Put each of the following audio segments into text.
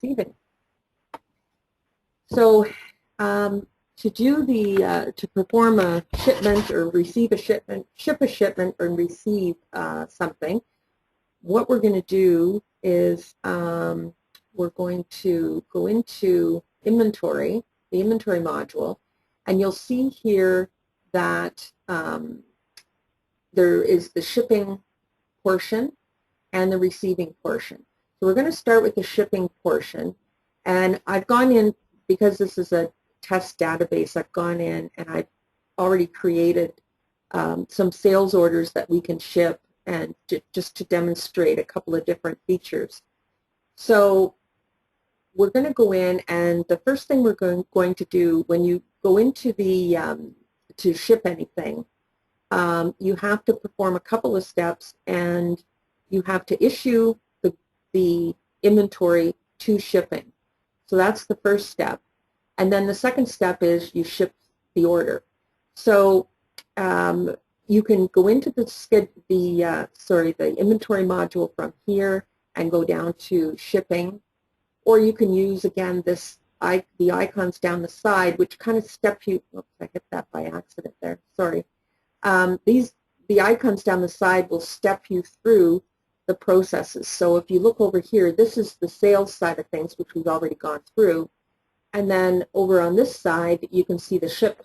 receiving. So to perform a shipment or receive a shipment, ship a shipment or receive something, what we're going to do is we're going to go into inventory, the inventory module, and you'll see here that there is the shipping portion and the receiving portion. So we're going to start with the shipping portion, and I've gone in, because this is a test database, I've gone in and I've already created some sales orders that we can ship, and just to demonstrate a couple of different features. So we're going to go in, and the first thing we're going to do when you go into the to ship anything, you have to perform a couple of steps, and you have to issue the inventory to shipping. So that's the first step. And then the second step is you ship the order. So you can go into the inventory module from here and go down to shipping, or you can use again the icons down the side, which kind of step you. Oops, I hit that by accident there. Sorry. The icons down the side will step you through the processes. So if you look over here, this is the sales side of things, which we've already gone through. And then over on this side, you can see the ship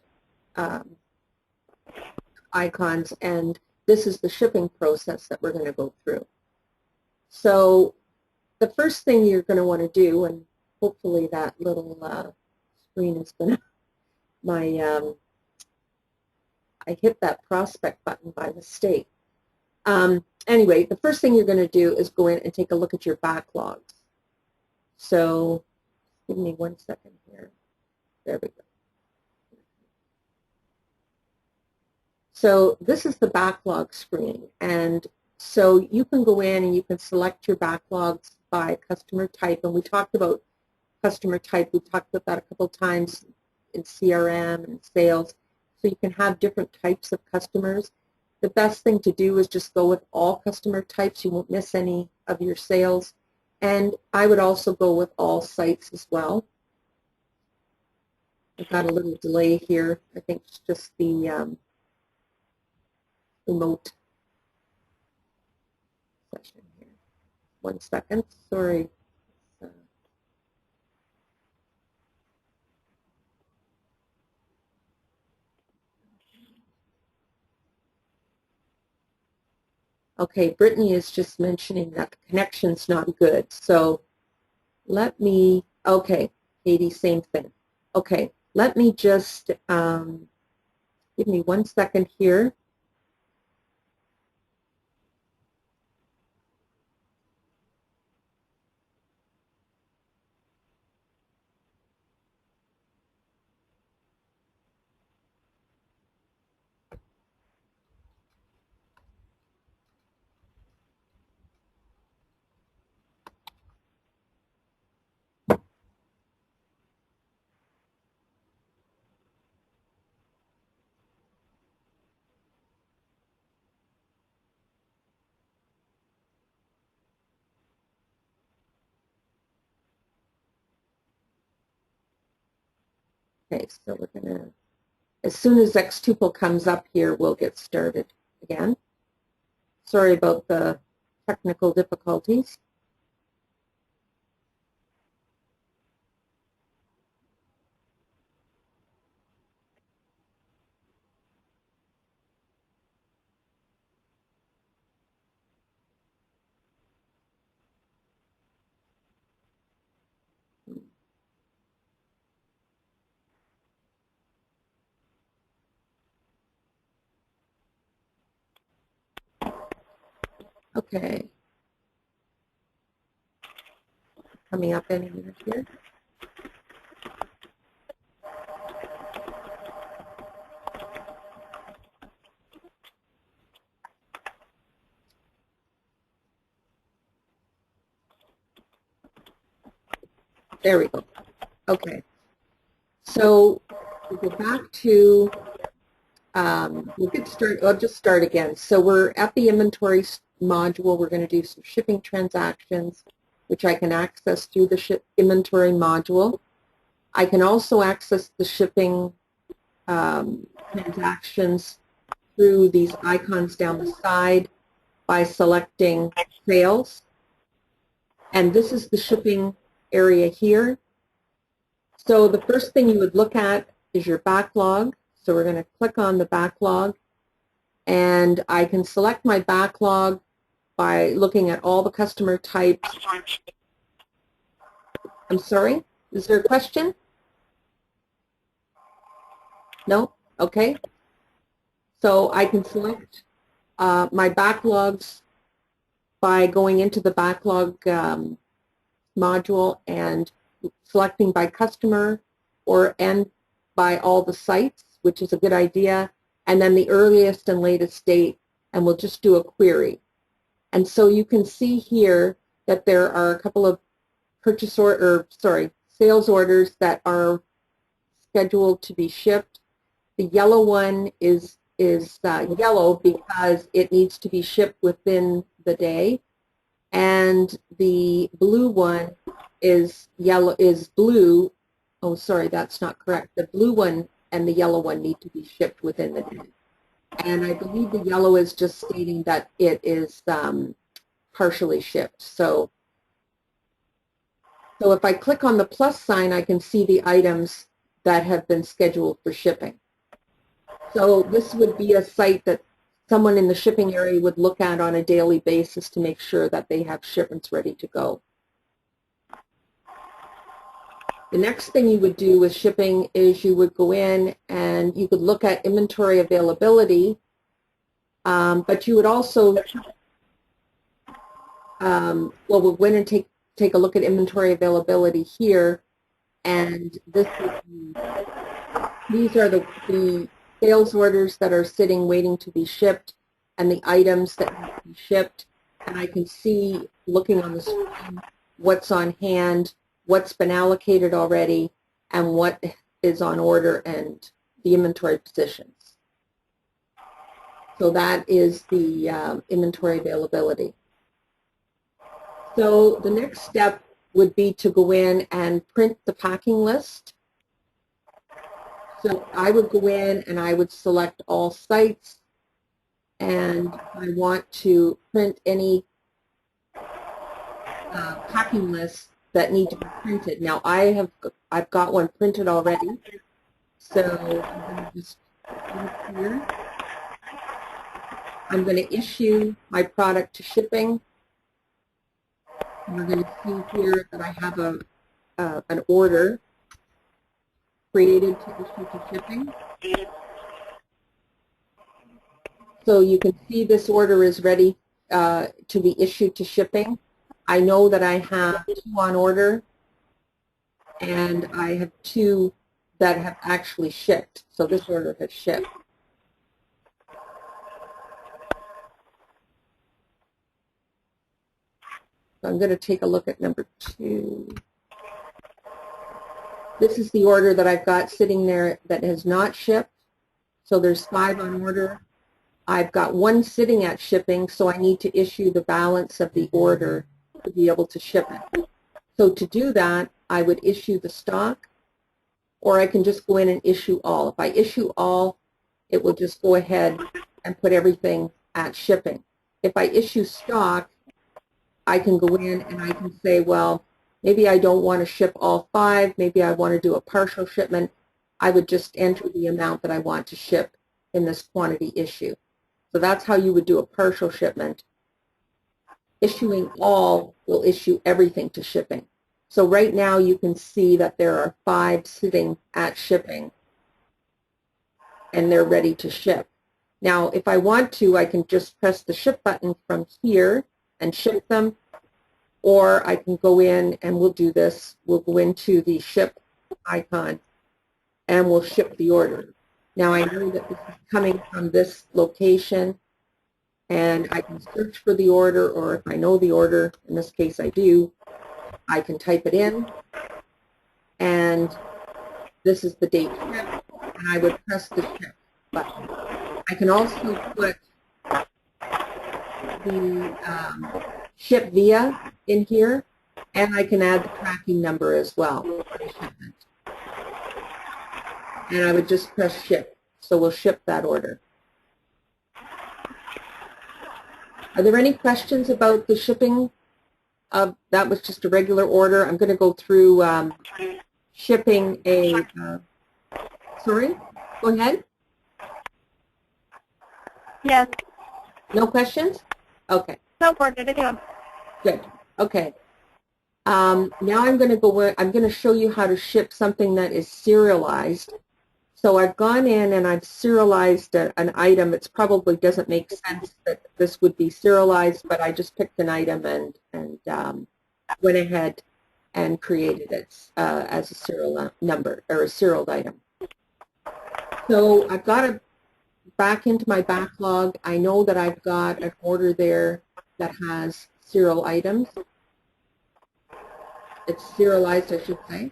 icons, and this is the shipping process that we're going to go through. So the first thing you're going to want to do, and hopefully that little screen is going to, I hit that prospect button by mistake. Anyway, the first thing you're going to do is go in and take a look at your backlogs. So give me 1 second here. There we go. So this is the backlog screen, and so you can go in and you can select your backlogs by customer type, and we talked about customer type. We talked about that a couple of times in CRM and sales. So you can have different types of customers. The best thing to do is just go with all customer types. You won't miss any of your sales. And I would also go with all sites as well. I've got a little delay here. I think it's just the remote session here. 1 second, sorry. Okay, Brittany is just mentioning that the connection's not good. So let me, okay, Katie, same thing. Okay, let me just, give me 1 second here. Okay, so we're going to, as soon as xTuple comes up here, we'll get started again. Sorry about the technical difficulties. Okay. Coming up any minute here. There we go. Okay. So we'll go back to, we'll get started. I'll just start again. So we're at the inventory module. We're going to do some shipping transactions. which I can access through the ship inventory module. I can also access the shipping transactions through these icons down the side by selecting sales. And this is the shipping area here. So the first thing you would look at is your backlog. So we're going to click on the backlog, and I can select my backlog by looking at all the customer types. I'm sorry, is there a question? No? Okay. So I can select my backlogs by going into the backlog module and selecting by customer and by all the sites, which is a good idea, and then the earliest and latest date, and we'll just do a query. And so you can see here that there are a couple of sales orders that are scheduled to be shipped. The yellow one is yellow because it needs to be shipped within the day, and the blue one is blue. Oh, sorry, that's not correct. The blue one and the yellow one need to be shipped within the day. And I believe the yellow is just stating that it is partially shipped. So if I click on the plus sign, I can see the items that have been scheduled for shipping. So this would be a site that someone in the shipping area would look at on a daily basis to make sure that they have shipments ready to go. The next thing you would do with shipping is you would go in and you could look at inventory availability, but you would also, we'll go in and take a look at inventory availability here, and these are the sales orders that are sitting waiting to be shipped and the items that need to be shipped, and I can see, looking on the screen, what's on hand, what's been allocated already, and what is on order and the inventory positions. So that is the inventory availability. So the next step would be to go in and print the packing list. So I would go in and I would select all sites, and I want to print any packing lists that need to be printed. Now I've got one printed already, so I'm going to just click here. I'm going to issue my product to shipping. We're going to see here that I have an order created to issue to shipping. So you can see this order is ready to be issued to shipping. I know that I have 2 on order, and I have 2 that have actually shipped. So this order has shipped. So I'm going to take a look at number 2. This is the order that I've got sitting there that has not shipped. So there's 5 on order. I've got 1 sitting at shipping, so I need to issue the balance of the order to be able to ship it. So to do that, I would issue the stock, or I can just go in and issue all. If I issue all, it will just go ahead and put everything at shipping. If I issue stock, I can go in and I can say, well, maybe I don't want to ship all 5, maybe I want to do a partial shipment. I would just enter the amount that I want to ship in this quantity issue. So that's how you would do a partial shipment. Issuing all will issue everything to shipping. So right now you can see that there are 5 sitting at shipping, and they're ready to ship. Now if I want to, I can just press the ship button from here and ship them, or I can go in and we'll do this. We'll go into the ship icon and we'll ship the order. Now I know that this is coming from this location, and I can search for the order, or if I know the order, in this case I do, I can type it in, and this is the date shipped, and I would press the ship button. I can also put the ship via in here, And I can add the tracking number as well for the shipment. And I would just press ship. So we'll ship that order. Are there any questions about the shipping? That was just a regular order. I'm going to go through shipping a, sorry, go ahead. Yes. No questions? Okay. No, for the video. Good. Okay. Now I'm going to show you how to ship something that is serialized. So I've gone in and I've serialized an item. It probably doesn't make sense that this would be serialized, but I just picked an item and went ahead and created it as a serial number or a serial item. So I've got to back into my backlog. I know that I've got an order there that has serial items. It's serialized, I should say.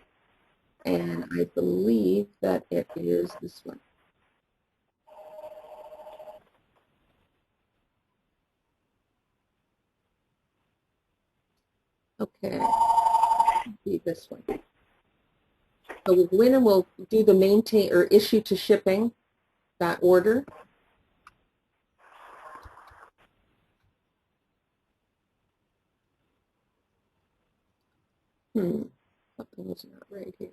And I believe that it is this one. Okay, be this one. So we'll go in and we'll do the maintain or issue to shipping, that order. Something is not right here.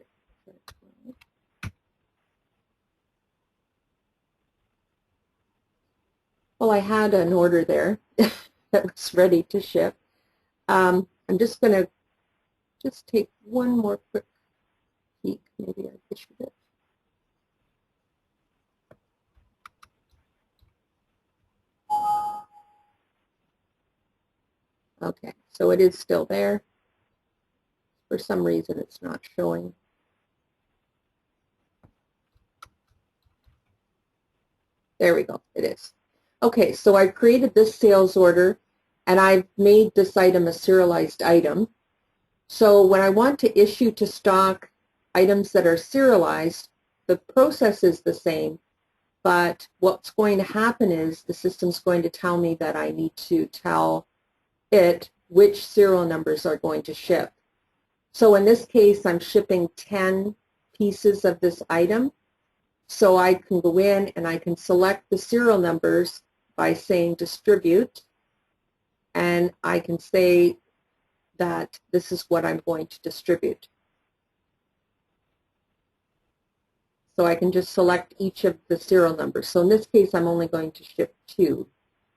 Well, I had an order there that was ready to ship. I'm just going to just take one more quick peek. Maybe I issued it. Okay, so it is still there. For some reason, it's not showing. There we go, it is. Okay, so I created this sales order and I've made this item a serialized item. So when I want to issue to stock items that are serialized, the process is the same, but what's going to happen is the system's going to tell me that I need to tell it which serial numbers are going to ship. So in this case, I'm shipping 10 pieces of this item. So I can go in and I can select the serial numbers by saying distribute, and I can say that this is what I'm going to distribute. So I can just select each of the serial numbers. So in this case, I'm only going to ship 2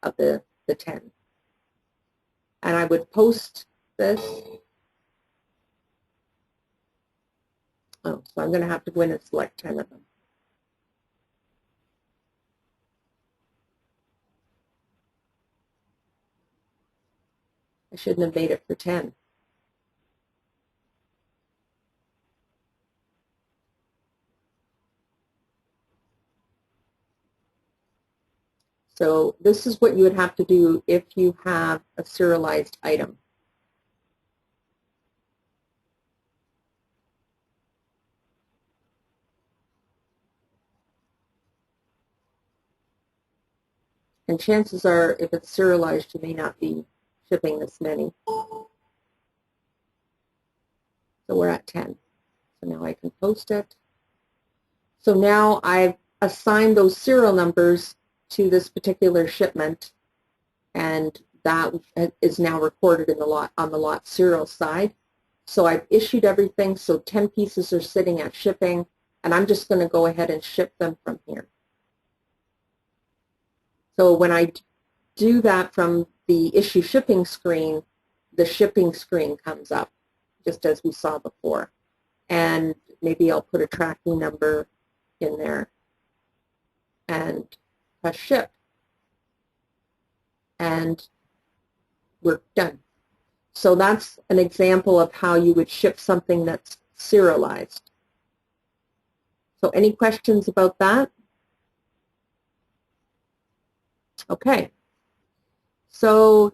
of the 10. And I would post this. Oh, so I'm going to have to go in and select 10 of them. I shouldn't have made it for 10. So this is what you would have to do if you have a serialized item. And chances are, if it's serialized, you may not be shipping this many. So we're at 10. So now I can post it. So now I've assigned those serial numbers to this particular shipment, and that is now recorded in the lot on the lot serial side. So I've issued everything, so 10 pieces are sitting at shipping, and I'm just going to go ahead and ship them from here. So when I do that from the issue shipping screen, the shipping screen comes up, just as we saw before. And maybe I'll put a tracking number in there and press ship. And we're done. So that's an example of how you would ship something that's serialized. So any questions about that? Okay. So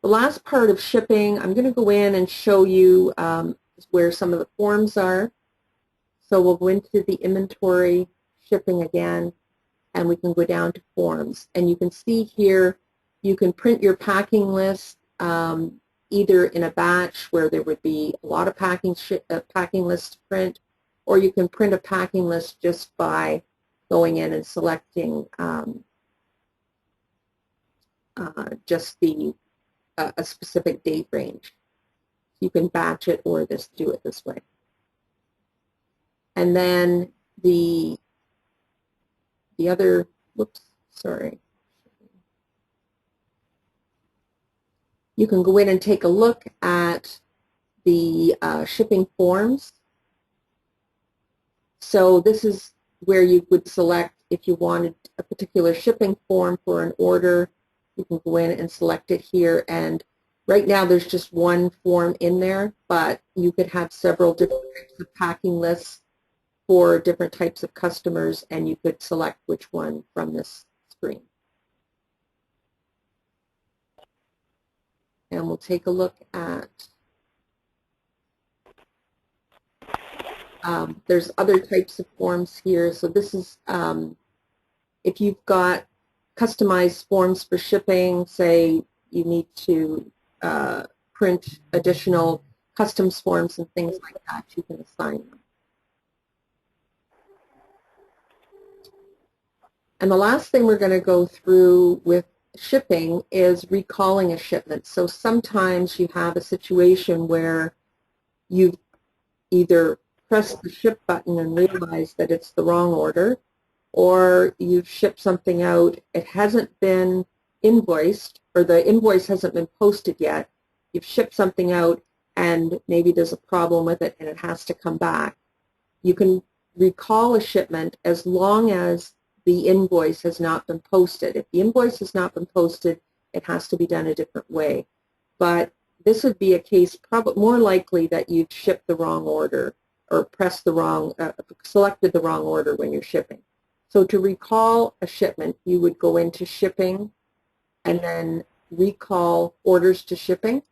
the last part of shipping, I'm going to go in and show you where some of the forms are. So we'll go into the inventory, shipping again, and we can go down to forms. And you can see here, you can print your packing list. either in a batch where there would be a lot of packing lists to print, or you can print a packing list just by going in and selecting just a specific date range. You can batch it or do it this way. And then the other, whoops, sorry. You can go in and take a look at the shipping forms. So this is where you would select if you wanted a particular shipping form for an order. You can go in and select it here, and right now there's just one form in there, but you could have several different types of packing lists for different types of customers, and you could select which one from this screen. And we'll take a look at, there's other types of forms here. So this is, if you've got customized forms for shipping, say you need to print additional customs forms and things like that, you can assign them. And the last thing we're going to go through with shipping is recalling a shipment. So sometimes you have a situation where you've either pressed the ship button and realized that it's the wrong order, or you've shipped something out, it hasn't been invoiced, or the invoice hasn't been posted yet. You've shipped something out and maybe there's a problem with it and it has to come back. You can recall a shipment as long as the invoice has not been posted. If the invoice has not been posted, it has to be done a different way. But this would be a case probably more likely that you've shipped the wrong order or pressed the wrong, selected the wrong order when you're shipping. So to recall a shipment, you would go into shipping and then recall orders to shipping.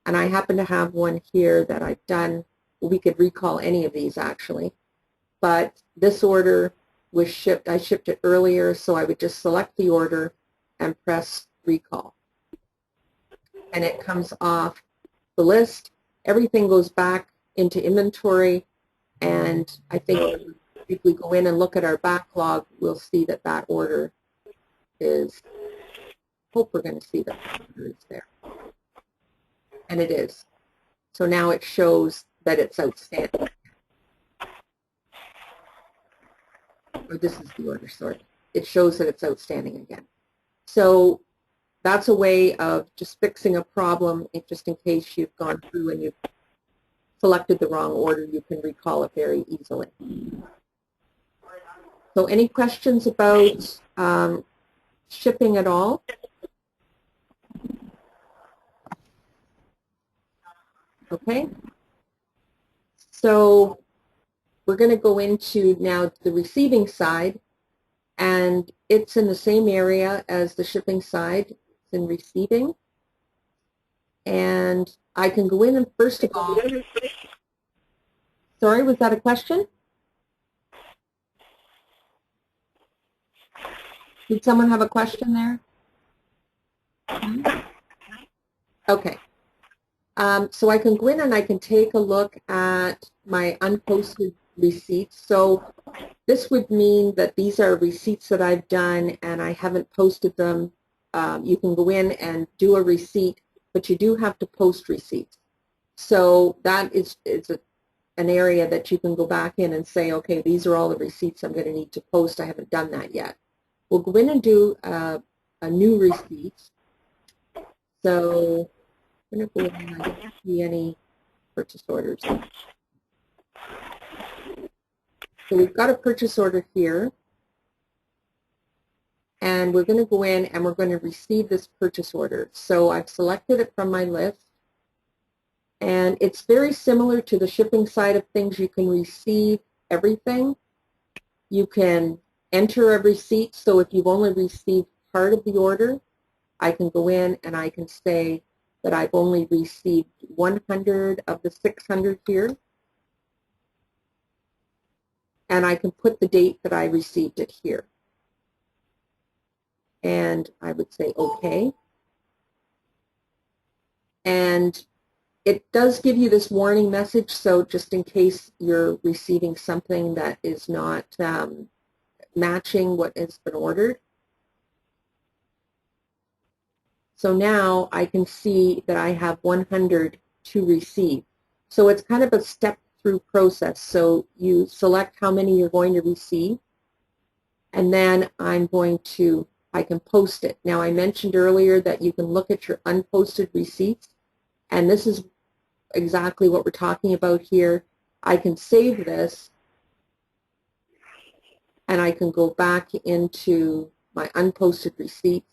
And I happen to have one here that I've done. We could recall any of these actually, but this order was shipped, I shipped it earlier, so I would just select the order and press recall. And it comes off the list. Everything goes back into inventory, and I think if we go in and look at our backlog, we'll see that that order is, hope we're going to see that order is there. And it is. So now it shows that it's outstanding. Or this is the order, sorry. It shows that it's outstanding again. So that's a way of just fixing a problem, just in case you've gone through and you've selected the wrong order, you can recall it very easily. So any questions about shipping at all? Okay. So we're going to go into now the receiving side, and it's in the same area as the shipping side. It's in receiving. And I can go in and first of all, sorry, was that a question? Did someone have a question there? Okay. So I can go in and I can take a look at my unposted receipts. So this would mean that these are receipts that I've done and I haven't posted them. You can go in and do a receipt, but you do have to post receipts. So that is an area that you can go back in and say, okay, these are all the receipts I'm going to need to post. I haven't done that yet. We'll go in and do a new receipt. So I'm going to go in and I don't see any purchase orders. So we've got a purchase order here. And we're going to go in and we're going to receive this purchase order. So I've selected it from my list. And it's very similar to the shipping side of things. You can receive everything. You can enter a receipt. So if you've only received part of the order, I can go in and I can say that I've only received 100 of the 600 here. And I can put the date that I received it here. And I would say OK. And it does give you this warning message, so just in case you're receiving something that is not matching what has been ordered. So now I can see that I have 100 to receive. So it's kind of a step-through process. So you select how many you're going to receive, and then I can post it. Now I mentioned earlier that you can look at your unposted receipts, and this is exactly what we're talking about here. I can save this, and I can go back into my unposted receipts,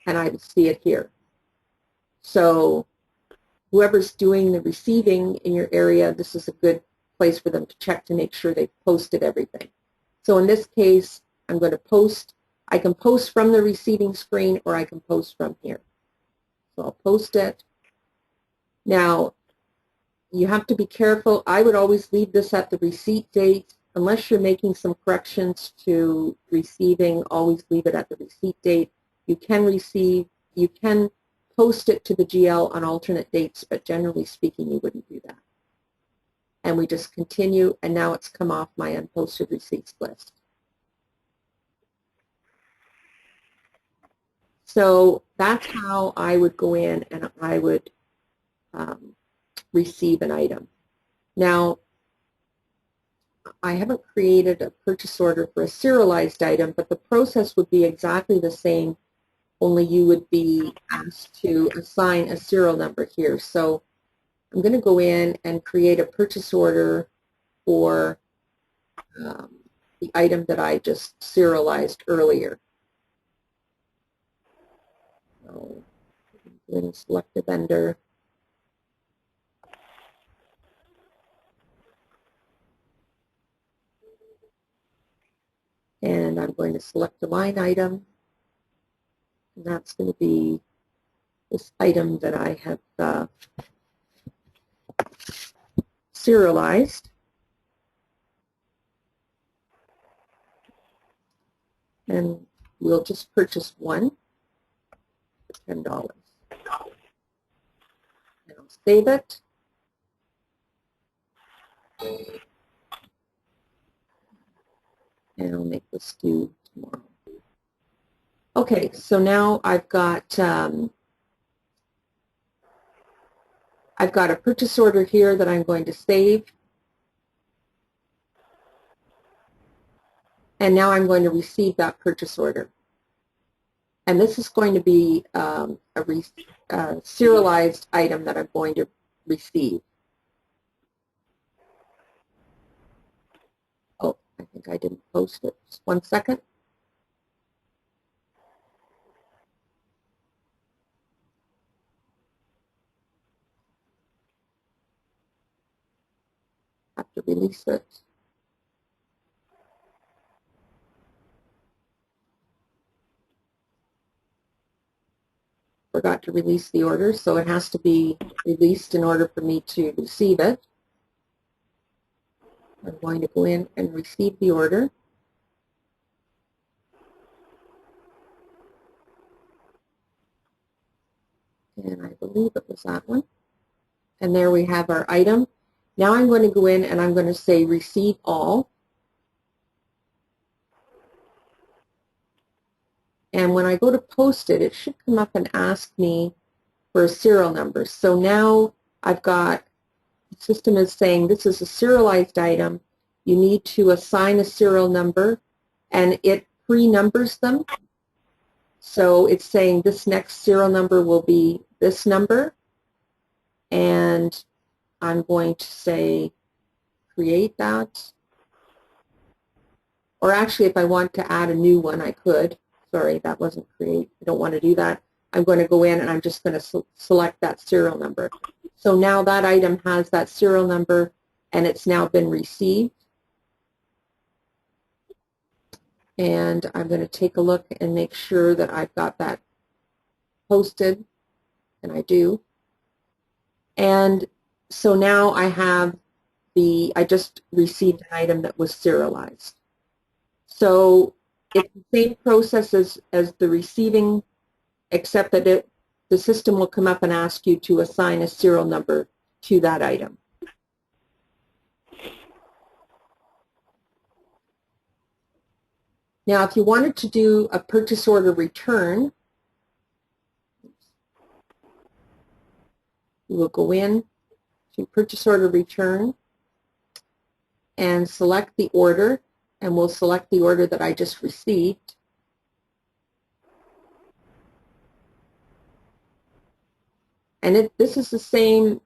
and I see it here. So whoever's doing the receiving in your area, this is a good place for them to check to make sure they've posted everything. So in this case, I'm going to post. I can post from the receiving screen, or I can post from here. So I'll post it. Now, you have to be careful. I would always leave this at the receipt date. Unless you're making some corrections to receiving, always leave it at the receipt date. You can post it to the GL on alternate dates, but generally speaking, you wouldn't do that. And we just continue, and now it's come off my unposted receipts list. So that's how I would go in and I would receive an item. Now, I haven't created a purchase order for a serialized item, but the process would be exactly the same, only you would be asked to assign a serial number here. So I'm going to go in and create a purchase order for the item that I just serialized earlier. So I'm going to select the vendor. And I'm going to select the line item. And that's going to be this item that I have serialized. And we'll just purchase one for $10. And I'll save it. And I'll make this due tomorrow. Okay, so now I've got a purchase order here that I'm going to save. And now I'm going to receive that purchase order. And this is going to be a serialized item that I'm going to receive. Oh, I think I didn't post it. Just 1 second. I have to release it. Forgot to release the order, so it has to be released in order for me to receive it. I'm going to go in and receive the order. And I believe it was that one. And there we have our item. Now I'm going to go in and I'm going to say receive all. And when I go to post it, it should come up and ask me for a serial number. So now I've got, the system is saying this is a serialized item. You need to assign a serial number, and it pre-numbers them. So it's saying this next serial number will be this number. And I'm going to say create that. Or actually, if I want to add a new one, I could. Sorry, that wasn't create. I don't want to do that. I'm going to go in and I'm just going to select that serial number. So now that item has that serial number and it's now been received. And I'm going to take a look and make sure that I've got that posted, and I do. And so now I have I just received an item that was serialized. So it's the same process as the receiving, except that the system will come up and ask you to assign a serial number to that item. Now, if you wanted to do a purchase order return, you will go in to purchase order return and select the order, and we'll select the order that I just received. And this is the same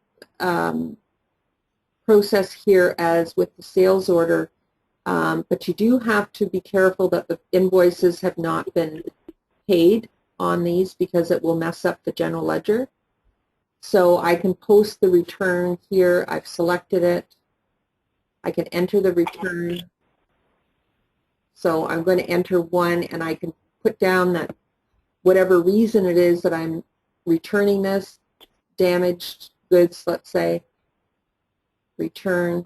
process here as with the sales order, but you do have to be careful that the invoices have not been paid on these because it will mess up the general ledger. So I can post the return here. I've selected it. I can enter the return. So I'm going to enter 1, and I can put down that whatever reason it is that I'm returning this, damaged goods, let's say, return,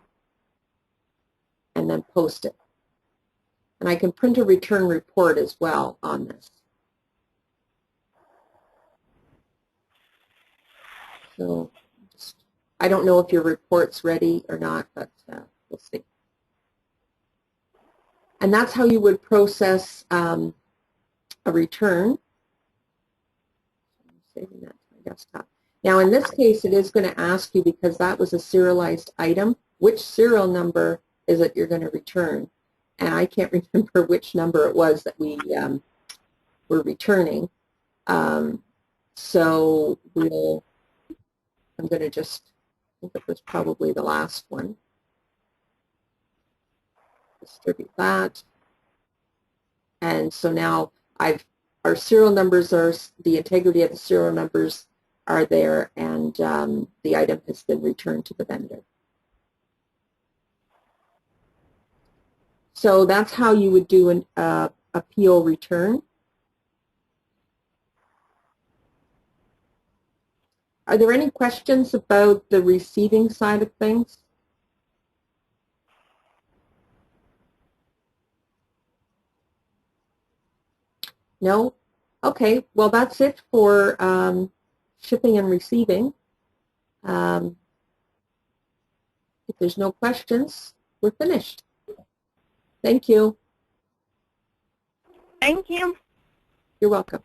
and then post it. And I can print a return report as well on this. So I don't know if your report's ready or not, but we'll see. And that's how you would process a return. I'm saving that to my desktop. Now, in this case, it is going to ask you, because that was a serialized item, which serial number is it you're going to return? And I can't remember which number it was that we were returning. So I'm going to just, I think it was probably the last one. Distribute that. And so now our serial numbers are, the integrity of the serial numbers are there, and the item has been returned to the vendor. So that's how you would do a PO return. Are there any questions about the receiving side of things? No? Okay, well, that's it for shipping and receiving. If there's no questions, we're finished. Thank you. Thank you. You're welcome.